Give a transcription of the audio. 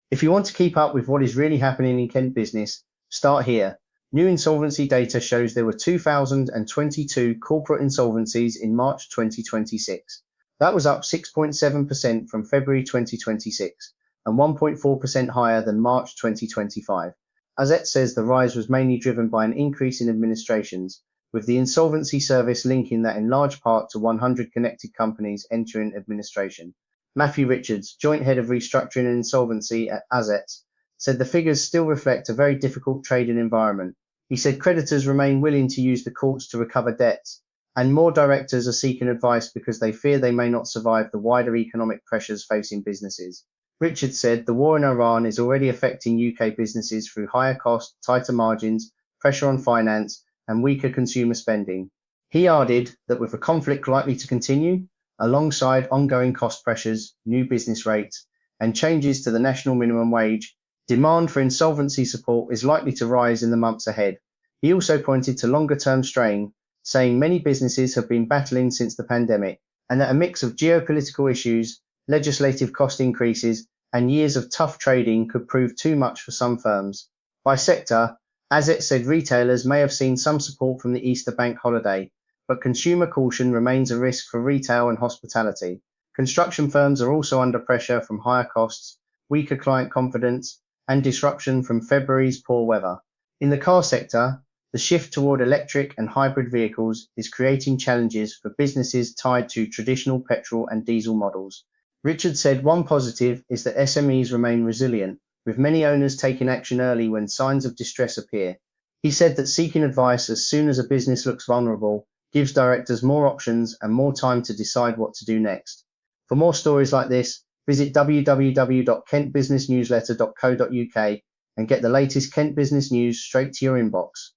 If you want to keep up with what is really happening in Kent business, start here. New insolvency data shows there were 2,022 corporate insolvencies in March 2026. That was up 6.7% from February 2026 and 1.4% higher than March 2025. Azets says the rise was mainly driven by an increase in administrations, with the insolvency service linking that in large part to 100 connected companies entering administration. Matthew Richards, Joint Head of Restructuring and Insolvency at Azets, said the figures still reflect a very difficult trading environment. He said creditors remain willing to use the courts to recover debts, and more directors are seeking advice because they fear they may not survive the wider economic pressures facing businesses. Richards said the war in Iran is already affecting UK businesses through higher costs, tighter margins, pressure on finance, and weaker consumer spending. He added that with the conflict likely to continue, alongside ongoing cost pressures, new business rates, and changes to the national minimum wage, demand for insolvency support is likely to rise in the months ahead. He also pointed to longer-term strain, saying many businesses have been battling since the pandemic, and that a mix of geopolitical issues, legislative cost increases, and years of tough trading could prove too much for some firms. By sector, Azets said retailers may have seen some support from the Easter bank holiday, but consumer caution remains a risk for retail and hospitality. Construction firms are also under pressure from higher costs, weaker client confidence, and disruption from February's poor weather. In the car sector, the shift toward electric and hybrid vehicles is creating challenges for businesses tied to traditional petrol and diesel models. Richard said one positive is that SMEs remain resilient, with many owners taking action early when signs of distress appear. He said that seeking advice as soon as a business looks vulnerable gives directors more options and more time to decide what to do next. For more stories like this, visit www.kentbusinessnewsletter.co.uk and get the latest Kent business news straight to your inbox.